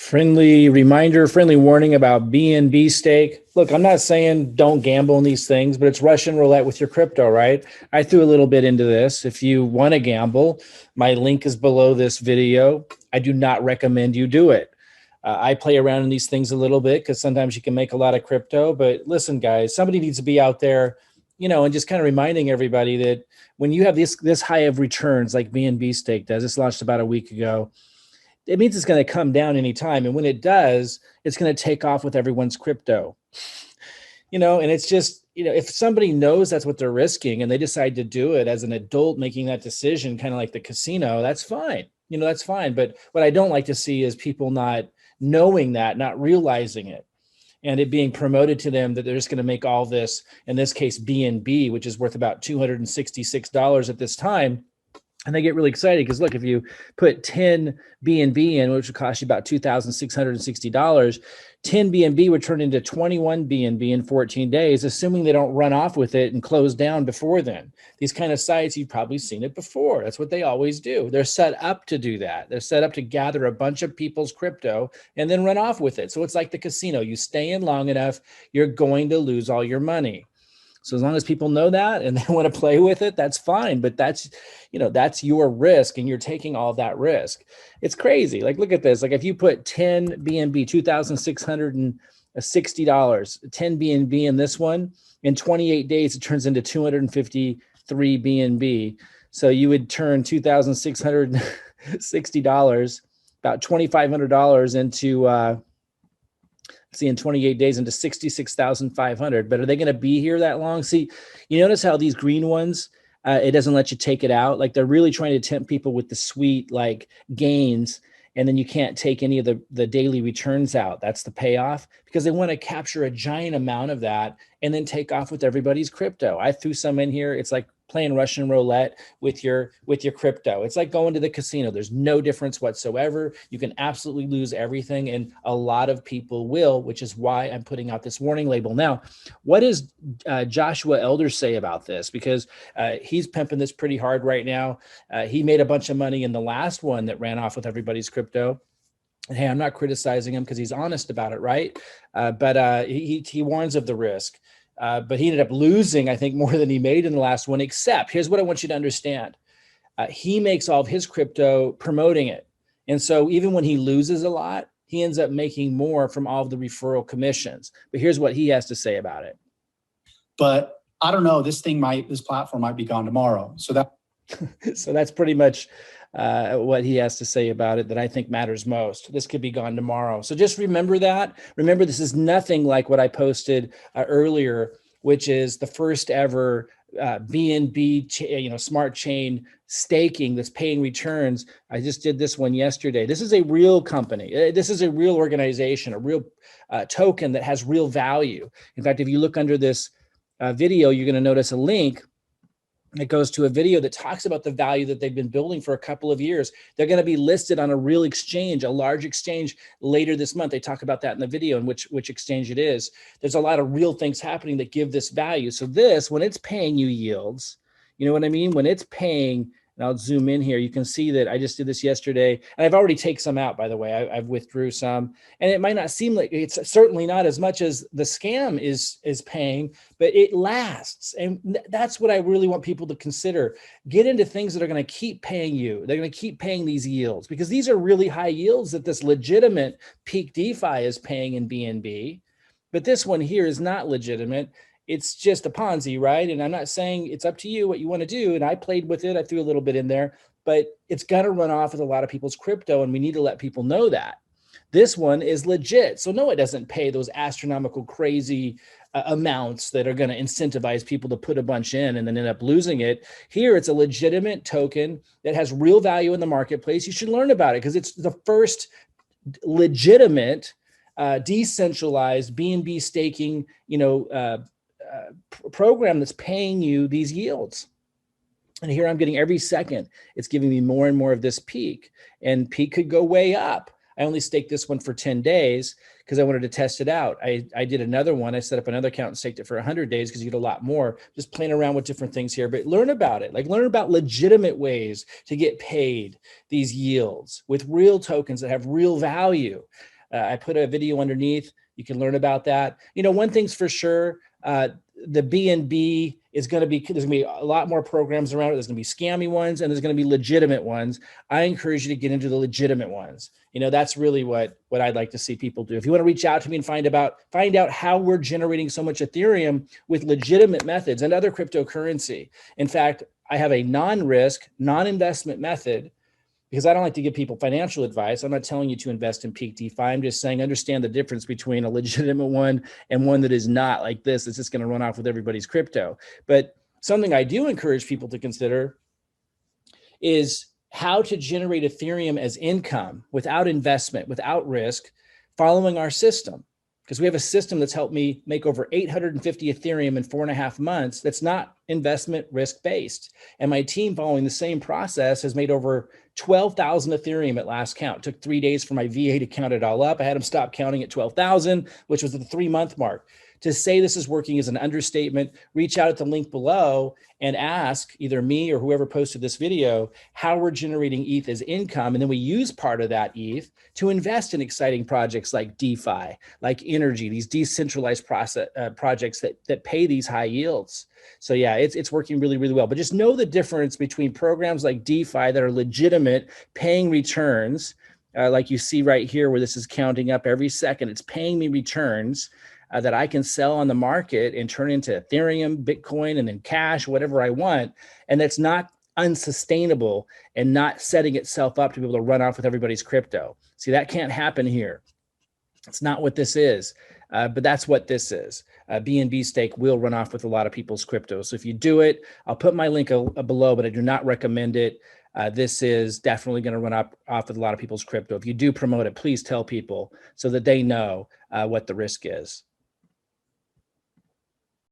Friendly reminder, friendly warning about BNB Stake. Look, I'm not saying don't gamble in these things, but it's Russian roulette with your crypto, right? I threw a little bit into this. If you want to gamble, my link is below this video. I do not recommend you do it. I play around in these things a little bit because sometimes you can make a lot of crypto. But listen, guys, somebody needs to be out there, and just kind of reminding everybody that when you have this high of returns like BNB Stake does, this launched about a week ago, it means it's going to come down anytime. And when it does, it's going to take off with everyone's crypto, and it's just, if somebody knows that's what they're risking and they decide to do it as an adult making that decision, kind of like the casino, that's fine. That's fine. But what I don't like to see is people not knowing that, not realizing it, and it being promoted to them that they're just going to make all this, in this case, BNB, which is worth about $266 at this time. And they get really excited because look, if you put 10 BNB in, which would cost you about $2,660, 10 BNB would turn into 21 BNB in 14 days, assuming they don't run off with it and close down before then. These kind of sites, you've probably seen it before. That's what they always do. They're set up to do that. They're set up to gather a bunch of people's crypto and then run off with it. So it's like the casino. You stay in long enough, you're going to lose all your money. So as long as people know that and they want to play with it, that's fine. But that's your risk, and you're taking all of that risk. It's crazy. Like, look at this. Like, if you put 10 BNB, $2,660, 10 BNB in this one, in 28 days, it turns into 253 BNB. So you would turn $2,660, about $2,500 into, in 28 days into 66,500. But are they going to be here that long? See, you notice how these green ones, it doesn't let you take it out. Like, they're really trying to tempt people with the sweet like gains. And then you can't take any of the daily returns out. That's the payoff, because they want to capture a giant amount of that and then take off with everybody's crypto. I threw some in here. It's like playing Russian roulette with your crypto. It's like going to the casino. There's no difference whatsoever. You can absolutely lose everything, and a lot of people will, which is why I'm putting out this warning label. Now, what does Joshua Elder say about this? Because he's pimping this pretty hard right now. He made a bunch of money in the last one that ran off with everybody's crypto. And hey, I'm not criticizing him because he's honest about it, right? But he warns of the risk. But he ended up losing, I think, more than he made in the last one, except here's what I want you to understand. He makes all of his crypto promoting it. And so even when he loses a lot, he ends up making more from all of the referral commissions. But here's what he has to say about it. But I don't know, this platform might be gone tomorrow. So that's pretty much what he has to say about it that I think matters most. This could be gone tomorrow. So just remember that. Remember, this is nothing like what I posted earlier, which is the first ever BNB, smart chain staking that's paying returns. I just did this one yesterday. This is a real company. This is a real organization, a real token that has real value. In fact, if you look under this video, you're going to notice a link. It goes to a video that talks about the value that they've been building for a couple of years. They're going to be listed on a real exchange, a large exchange, later this month. They talk about that in the video and which exchange it is. There's a lot of real things happening that give this value. So this, when it's paying you yields, you know what I mean? When it's paying, and I'll zoom in here, you can see that I just did this yesterday. And I've already taken some out, by the way. I've withdrew some. And it might not seem like, it's certainly not as much as the scam is paying, but it lasts. And that's what I really want people to consider. Get into things that are going to keep paying you. They're going to keep paying these yields, because these are really high yields that this legitimate peak DeFi is paying in BNB. But this one here is not legitimate. It's just a Ponzi, right? And I'm not saying, it's up to you what you want to do. And I played with it. I threw a little bit in there, but it's going to run off with a lot of people's crypto. And we need to let people know that. This one is legit. So no, it doesn't pay those astronomical, crazy amounts that are going to incentivize people to put a bunch in and then end up losing it. Here, it's a legitimate token that has real value in the marketplace. You should learn about it because it's the first legitimate, decentralized BNB staking, program that's paying you these yields. And here I'm getting every second, it's giving me more and more of this peak, and peak could go way up. I only staked this one for 10 days because I wanted to test it out. I did another one. I set up another account and staked it for 100 days because you get a lot more. Just playing around with different things here, but learn about it. Like, learn about legitimate ways to get paid these yields with real tokens that have real value. I put a video underneath. You can learn about that. You know, one thing's for sure, the BNB is going to be, there's going to be a lot more programs around it. There's going to be scammy ones and there's going to be legitimate ones. I encourage you to get into the legitimate ones. You know, that's really what I'd like to see people do. If you want to reach out to me and find out how we're generating so much Ethereum with legitimate methods and other cryptocurrency. In fact, I have a non-risk, non-investment method, because I don't like to give people financial advice. I'm not telling you to invest in peak DeFi. I'm just saying, understand the difference between a legitimate one and one that is not like this. It's just going to run off with everybody's crypto. But something I do encourage people to consider is how to generate Ethereum as income without investment, without risk, following our system. Because we have a system that's helped me make over 850 Ethereum in 4.5 months. That's not investment risk based. And my team, following the same process, has made over 12,000 Ethereum at last count. It took 3 days for my VA to count it all up. I had him stop counting at 12,000, which was at the 3-month mark. To say this is working is an understatement. Reach out at the link below and ask either me or whoever posted this video how we're generating ETH as income. And then we use part of that ETH to invest in exciting projects like DeFi, like energy, these decentralized projects that pay these high yields. So yeah, it's working really, really well. But just know the difference between programs like DeFi that are legitimate, paying returns, like you see right here where this is counting up every second. It's paying me returns that I can sell on the market and turn into Ethereum, Bitcoin, and then cash, whatever I want. And that's not unsustainable and not setting itself up to be able to run off with everybody's crypto. See, that can't happen here. It's not what this is, but that's what this is. BNB Stake will run off with a lot of people's crypto. So if you do it, I'll put my link below, but I do not recommend it. This is definitely going to run off with a lot of people's crypto. If you do promote it, please tell people so that they know what the risk is.